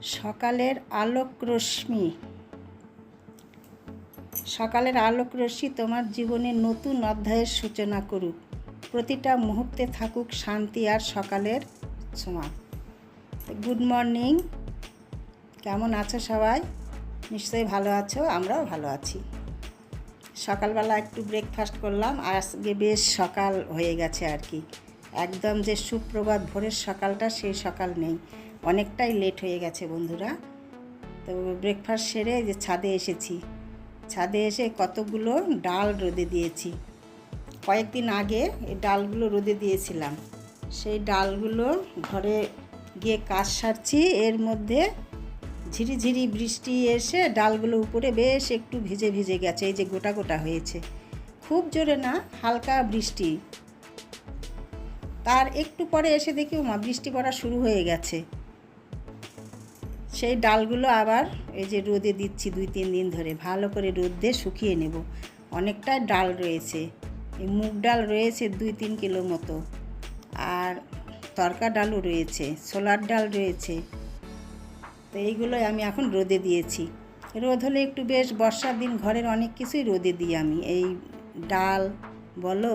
সকালের আলোক রশ্মি তোমার জীবনে নতুন অধ্যায়ের সূচনা করুক। প্রতিটা মুহূর্তে থাকুক শান্তি আর সকালের ছোঁয়া। গুড মর্নিং, কেমন আছো সবাই? নিশ্চয়ই ভালো আছো, আমরাও ভালো আছি। সকালবেলা একটু ব্রেকফাস্ট করলাম, আজকে বেশ সকাল হয়ে গেছে আর কি। একদম যে সুপ্রভাত ভোরের সকালটা সেই সকাল নেই, অনেকটাই লেট হয়ে গেছে বন্ধুরা। তো ব্রেকফাস্ট সেরে যে ছাদে এসেছি, ছাদে এসে কতগুলো ডাল রোদে দিয়েছি। কয়েকদিন আগে এই ডালগুলো রোদে দিয়েছিলাম, সেই ডালগুলো ঘরে গিয়ে কাজ সারছি। এর মধ্যে ঝিরিঝিরি বৃষ্টি এসে ডালগুলো উপরে বেশ একটু ভিজে ভিজে গেছে, এই যে গোটা গোটা হয়েছে। খুব জোরে না, হালকা বৃষ্টি। তার একটু পরে এসে দেখি ওমা বৃষ্টি পড়া শুরু হয়ে গেছে। সেই ডালগুলো আবার এই যে রোদে দিচ্ছি 2-3 দিন ধরে, ভালো করে রোদ দিয়ে শুকিয়ে নেব। অনেকটাই ডাল রয়েছে, এই মুগ ডাল রয়েছে 2-3 কিলো মতো, আর তরকা ডালও রয়েছে, ছোলার ডাল রয়েছে। তো এইগুলোই আমি এখন রোদে দিয়েছি। রোদ হলে একটু বেশ, বর্ষার দিন ঘরের অনেক কিছুই রোদে দিই আমি। এই ডাল বলো,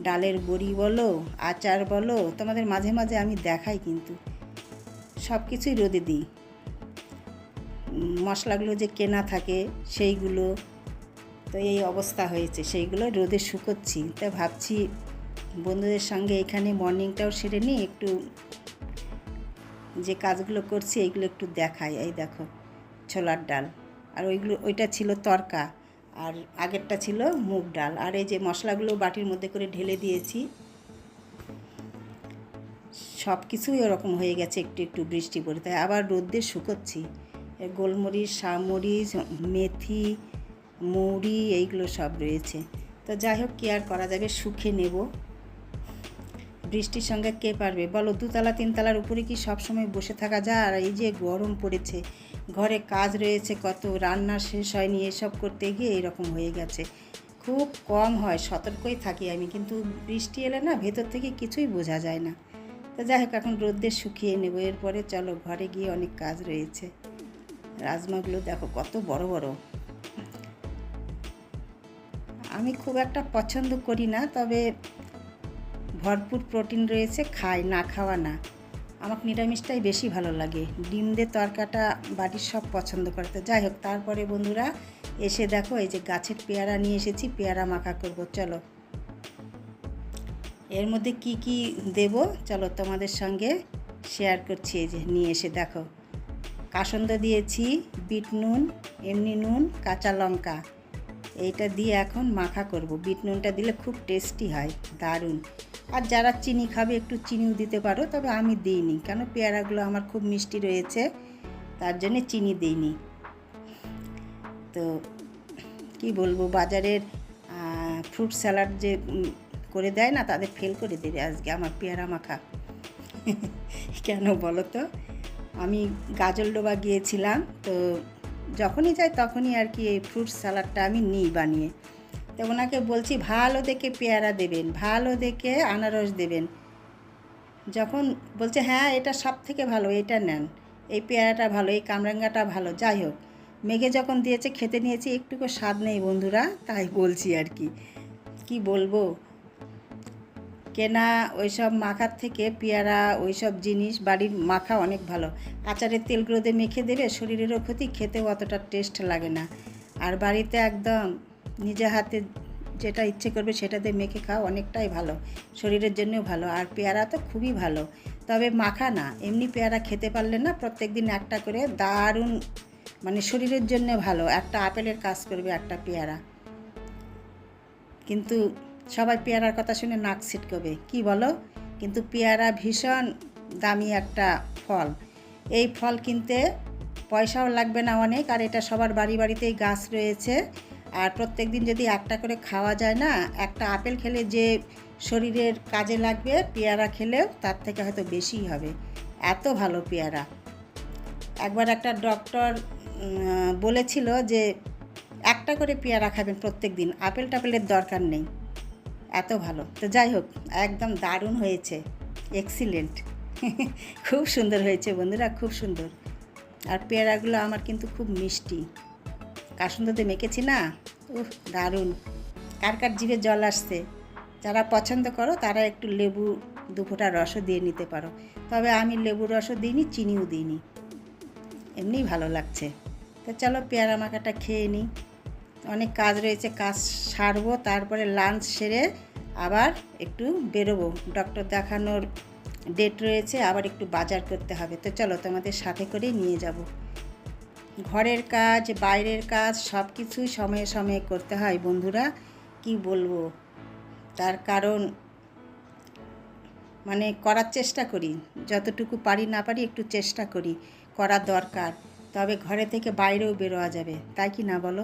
ডালের বড়ি বলো, আচার বলো, তোমাদের মাঝে মাঝে আমি দেখাই, কিন্তু সব কিছুই রোদে দিই। মশলাগুলো যে কেনা থাকে সেইগুলো, তো এই অবস্থা হয়েছে, সেইগুলো রোদে শুকোচ্ছি। তাই ভাবছি বন্ধুদের সঙ্গে এখানে মর্নিংটাও সেরে নিই, একটু যে কাজগুলো করছি এইগুলো একটু দেখাই। এই দেখো ছোলার ডাল, আর ওইটা ছিল তরকা, আর আগেরটা ছিল মুগ ডাল। আর এই যে মশলাগুলো বাটির মধ্যে করে ঢেলে দিয়েছি। সব কিছুই ওরকম হয়ে গেছে, একটু একটু বৃষ্টি পড়ে, তাই আবার রোদে শুকোচ্ছি। গোলমরিচ, শামরিচ, মেথি, মৌরি, এইগুলো সব রয়েছে। তো যাই হোক, কি আর করা যাবে, শুকে নেব। বৃষ্টির সঙ্গে কে পারবে বলো? 2তলা 3তলার উপরে কি সব সময় বসে থাকা যায়? আর এই যে গরম পড়েছে, ঘরে কাজ রয়েছে কত, রান্না শেষ হয়নি, এসব করতে গিয়ে এরকম হয়ে গেছে। খুব কম হয়, সতর্কই থাকি আমি, কিন্তু বৃষ্টি এলে না ভেতর থেকে কিছুই বোঝা যায় না। তো যাই হোক, এখন রোদে শুকিয়ে নেব। এরপরে চলো ঘরে গিয়ে অনেক কাজ রয়েছে। রাজমাগুলো দেখো কত বড় বড়। আমি খুব একটা পছন্দ করি না, তবে ভরপুর প্রোটিন রয়েছে, খাই, না খাওয়া না। আমার নিরামিষটাই বেশি ভালো লাগে। ডিম দিয়ে তরকাটা বাড়ির সব পছন্দ করে। তো যাই হোক, তারপরে বন্ধুরা এসে দেখো এই যে গাছের পেয়ারা নিয়ে এসেছি, পেয়ারা মাখা করব। চলো এর মধ্যে কি কি দেব চলো তোমাদের সঙ্গে শেয়ার করছি। এই যে নিয়ে এসে দেখো, কাসন্দ দিয়েছি, বিট নুন, এমনি নুন, কাঁচা লঙ্কা, এইটা দিয়ে এখন মাখা করব। বিট নুনটা দিলে খুব টেস্টি হয়, দারুণ। আর যারা চিনি খাবে একটু চিনিও দিতে পারো, তবে আমি দিইনি, কেন পেয়ারাগুলো আমার খুব মিষ্টি রয়েছে, তার জন্যে চিনি দিইনি। তো কি বলবো, বাজারের ফ্রুট স্যালাড যে করে দেয় না, তাদের ফেল করে দেবে আজকে আমার পেয়ারা মাখা। কেন বলো তো? আমি গাজলডোবা গিয়েছিলাম, তো যখনই যাই তখনই আর কি এই ফ্রুট স্যালাডটা আমি নিই বানিয়ে। তো ওনাকে বলছি ভালো দেখে পেয়ারা দেবেন, ভালো দেখে আনারস দেবেন। যখন বলছে হ্যাঁ এটা সব থেকে ভালো, এটা নেন, এই পেয়ারাটা ভালো, এই কামরাঙ্গাটা ভালো। যাই হোক, মেঘে যখন দিয়েছে খেতে নিয়েছি, একটুকু স্বাদ নেই বন্ধুরা, তাই বলছি আর কি। কি বলবো, কেনা ওইসব মাখার থেকে পেয়ারা ওইসব জিনিস বাড়ির মাখা অনেক ভালো। আচারের তেলগুলোতে মেখে দেবে, শরীরেরও ক্ষতি, খেতেও অতটা টেস্ট লাগে না। আর বাড়িতে একদম নিজে হাতে যেটা ইচ্ছে করবে সেটাতে মেখে খাও, অনেকটাই ভালো, শরীরের জন্যও ভালো। আর পেয়ারা তো খুবই ভালো, তবে মাখা না, এমনি পেয়ারা খেতে পারলে না প্রত্যেক দিন একটা করে, দারুণ, মানে শরীরের জন্য ভালো। একটা আপেলের কাজ করবে একটা পেয়ারা। কিন্তু সবাই পেয়ারার কথা শুনে নাক ছিটকবে, কি বলো? কিন্তু পেয়ারা ভীষণ দামি একটা ফল। এই ফল কিনতে পয়সাও লাগবে না অনেক, আর এটা সবার বাড়ি বাড়িতেই গাছ রয়েছে। আর প্রত্যেক দিন যদি একটা করে খাওয়া যায় না, একটা আপেল খেলে যে শরীরের কাজে লাগবে, পেয়ারা খেলেও তার থেকে হয়তো বেশিই হবে, এত ভালো পেয়ারা। একবার একটা ডক্টর বলেছিল যে একটা করে পেয়ারা খাবেন প্রত্যেক দিন, আপেল টাপেলের দরকার নেই, এত ভালো। তো যাই হোক, একদম দারুণ হয়েছে, এক্সিলেন্ট। খুব সুন্দর হয়েছে বন্ধুরা, খুব সুন্দর। আর পেয়ারাগুলো আমার কিন্তু খুব মিষ্টি, কাসুন্দাতে মেখেছি না, দারুণ। কার কার জিভে জল আসছে, যারা পছন্দ করো তারা একটু লেবু 2 ফোঁটা রসও দিয়ে নিতে পারো, তবে আমি লেবুর রসও দিইনি, চিনিও দিইনি, এমনিই ভালো লাগছে। তো চলো পেয়ারা মাখাটা খেয়ে নিই, অনেক কাজ রয়েছে, কাজ সারবো, তারপরে লাঞ্চ সেরে আবার একটু বেরোবো, ডক্টর দেখানোর ডেট রয়েছে, আবার একটু বাজার করতে হবে। তো চলো তোমাদের সাথে করেই নিয়ে যাব। ঘরের কাজ, বাইরের কাজ সব কিছুই সময়ে সময়ে করতে হয় বন্ধুরা, কি বলবো, তার কারণ মানে করার চেষ্টা করি, যতটুকু পারি না পারি একটু চেষ্টা করি, করা দরকার, তবে ঘরে থেকে বাইরেও বেরোয়া যাবে, তাই কি না বলো?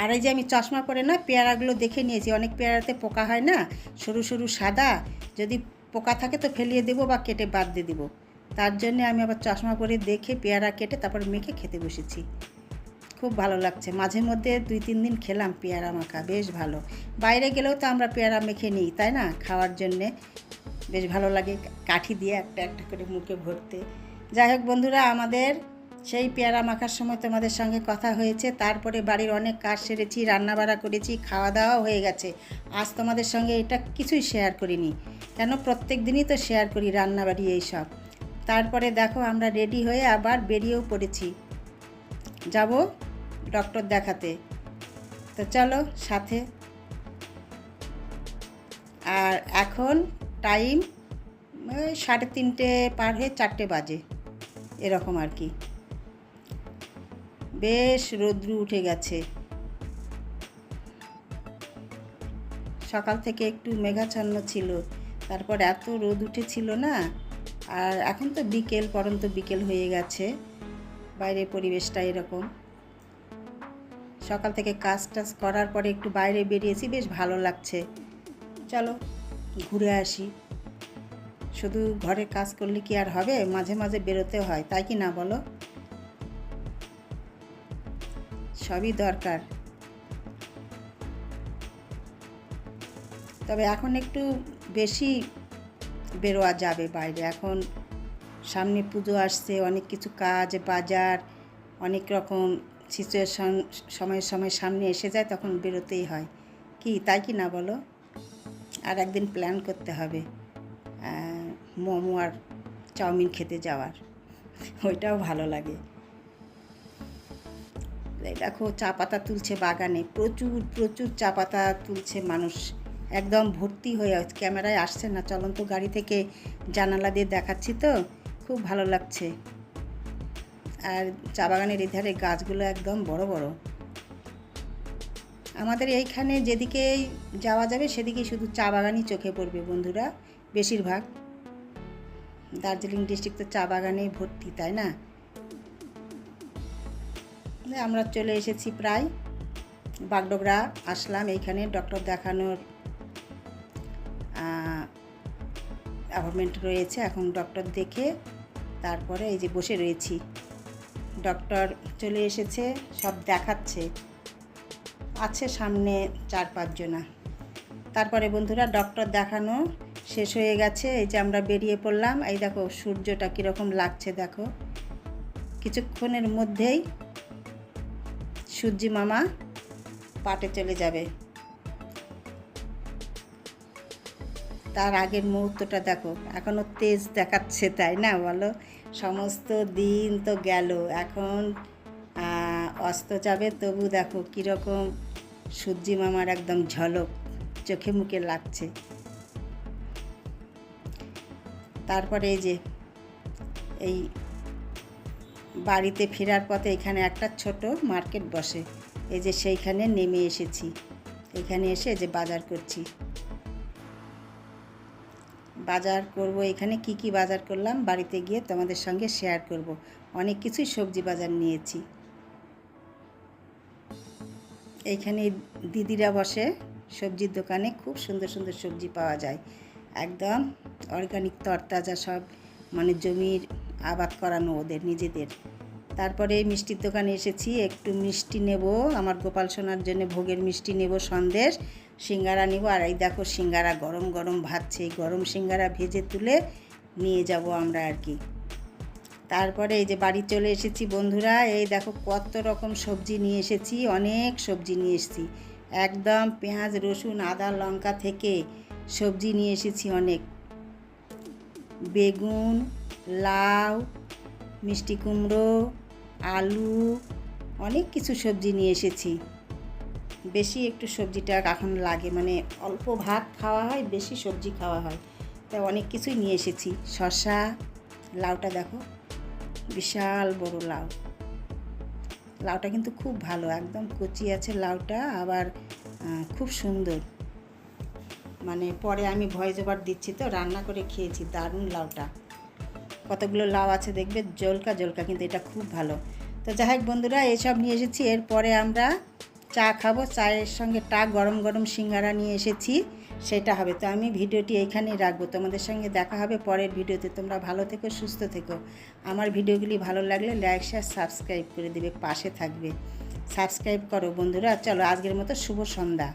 আর এই যে আমি চশমা পরে না পেয়ারাগুলো দেখে নিয়েছি, অনেক পেয়ারাতে পোকা হয় না, সরু সরু সাদা, যদি পোকা থাকে তো ফেলিয়ে দেবো বা কেটে বাদ দিয়ে দেবো, তার জন্যে আমি আবার চশমা পরে দেখে পেয়ারা কেটে তারপর মেখে খেতে বসেছি। খুব ভালো লাগছে, মাঝে মধ্যে 2-3 দিন খেলাম পেয়ারা মাখা, বেশ ভালো। বাইরে গেলেও তো আমরা পেয়ারা মেখে নিই, তাই না, খাওয়ার জন্যে বেশ ভালো লাগে, কাঠি দিয়ে একটা একটা করে মুখে ভরতে। যাই হোক বন্ধুরা, আমাদের সেই পেয়ারা মাখার সময় তোমাদের সঙ্গে কথা হয়েছে, তারপরে বাড়ির অনেক কাজ সেরেছি, রান্নাবাড়া করেছি, খাওয়া দাওয়াও হয়ে গেছে। আজ তোমাদের সঙ্গে এটা কিছুই শেয়ার করিনি, কেন প্রত্যেক দিনই তো শেয়ার করি রান্নাবাড়ি এইসব। তারপরে দেখো আমরা রেডি হয়ে আবার বেরিয়েও পড়েছি, যাব ডক্টর দেখাতে, তো চলো সাথে। আর এখন টাইম 3:30 পার হয়ে 4টে বাজে এরকম আর কি, বেশ রৌদ্রু উঠে গেছে, সকাল থেকে একটু মেঘাচ্ছন্ন ছিল, তারপর এত রোদ উঠেছিল না, আর এখন তো বিকেল, পরন্ত বিকেল হয়ে গেছে, বাইরের পরিবেশটা এরকম। সকাল থেকে কাজ টাজ করার পরে একটু বাইরে বেরিয়েছি, বেশ ভালো লাগছে, চলো ঘুরে আসি। শুধু ঘরে কাজ করলে কি আর হবে, মাঝে মাঝে বেরোতে হয়, তাই কি না বলো? সবই দরকার, তবে এখন একটু বেশি বেরোয়া যাবে বাইরে, এখন সামনে পুজো আসছে, অনেক কিছু কাজ, বাজার, অনেক রকম সিচুয়েশন সময় সময় সামনে এসে যায়, তখন বেরোতেই হয়, কি তাই কি না বলো? আর একদিন প্ল্যান করতে হবে মোমো আর চাউমিন খেতে যাওয়ার, ওইটাও ভালো লাগে। দেখো চা পাতা তুলছে বাগানে, প্রচুর প্রচুর চা পাতা তুলছে মানুষ, একদম ভর্তি হয়ে, ক্যামেরায় আসছে না, চলন্ত গাড়ি থেকে জানালা দিয়ে দেখাচ্ছি তো, খুব ভালো লাগছে। আর চা বাগানের এধারে গাছগুলো একদম বড় বড়, আমাদের এইখানে যেদিকেই যাওয়া যাবে সেদিকেই শুধু চা বাগানই চোখে পড়বে বন্ধুরা, বেশিরভাগ। দার্জিলিং ডিস্ট্রিক্ট তো চা বাগানেই ভর্তি, তাই না? আমরা চলে এসেছি প্রায়, বাগডোগরা আসলাম, এইখানে ডক্টর দেখানোর অ্যাপয়েন্টমেন্ট রয়েছে, এখন ডক্টর দেখে তারপরে এই যে বসে রয়েছি, ডক্টর চলে এসেছে, সব দেখাচ্ছে, আছে সামনে 4-5 জনা। তারপরে বন্ধুরা ডক্টর দেখানো শেষ হয়ে গেছে, এই যে আমরা বেরিয়ে পড়লাম, এই দেখো সূর্যটা কীরকম লাগছে, দেখো কিছুক্ষণের মধ্যেই সূর্যি মামা পাটে চলে যাবে, তার আগের মুহূর্তটা দেখো, এখনও তেজ দেখাচ্ছে, তাই না বলো? সমস্ত দিন তো গেল, এখন অস্ত যাবে, তবু দেখো কীরকম সূর্যি মামার একদম ঝলক চোখে মুখে লাগছে। তারপরে এই যে এই বাড়িতে ফেরার পথে এখানে একটা ছোট মার্কেট বসে, এই যে সেইখানে নেমে এসেছি, এখানে এসে যে বাজার করছি, বাজার করব। এখানে কি কি বাজার করলাম বাড়িতে গিয়ে তোমাদের সঙ্গে শেয়ার করব, অনেক কিছুই সবজি বাজার নিয়েছি। এইখানে দিদিরা বসে সবজির দোকানে, খুব সুন্দর সুন্দর সবজি পাওয়া যায়, একদম অর্গানিক তরতাজা সব, মানে জমির আবাদ করানো ওদের নিজেদের। তারপরে মিষ্টির দোকানে এসেছি, একটু মিষ্টি নেব, আমার গোপাল সোনার জন্য ভোগের মিষ্টি নেব, সন্দেশ, সিঙ্গারা নেব। আর এই দেখো সিঙ্গারা গরম গরম ভাজছে, এই গরম সিঙ্গারা ভেজে তুলে নিয়ে যাব আমরা আর কি। তারপরে এই যে বাড়ি চলে এসেছি বন্ধুরা, এই দেখো কত রকম সবজি নিয়ে এসেছি, অনেক সবজি নিয়ে এসেছি, একদম পেঁয়াজ রসুন আদা লঙ্কা থেকে সবজি নিয়ে এসেছি অনেক, বেগুন, লাউ, মিষ্টি কুমড়ো, আলু, অনেক কিছু সবজি নিয়ে এসেছি। বেশি একটু সবজিটা এখন লাগে, মানে অল্প ভাত খাওয়া হয়, বেশি সবজি খাওয়া হয়, তাই অনেক কিছুই নিয়ে এসেছি। শসা, লাউটা দেখো বিশাল বড় লাউ, লাউটা কিন্তু খুব ভালো, একদম কচি আছে লাউটা, আবার খুব সুন্দর, মানে পরে আমি ভয়েস ওভার দিচ্ছি তো, রান্না করে খেয়েছি, দারুণ লাউটা। কতগুলো লাউ আছে দেখবে, জলকা জলকা, কিন্তু এটা খুব ভালো। তো যাই হোক বন্ধুরা, এসব নিয়ে এসেছি, এরপরে আমরা চা খাবো, চায়ের সঙ্গে গরম গরম সিঙ্গারা নিয়ে এসেছি, সেটা হবে। তো আমি ভিডিওটি এইখানেই রাখবো, তোমাদের সঙ্গে দেখা হবে পরের ভিডিওতে। তোমরা ভালো থেকো, সুস্থ থেকো। আমার ভিডিওগুলি ভালো লাগলে লাইক শেয়ার সাবস্ক্রাইব করে দেবে, পাশে থাকবে। সাবস্ক্রাইব করো বন্ধুরা। চলো আজকের মতো শুভ সন্ধ্যা।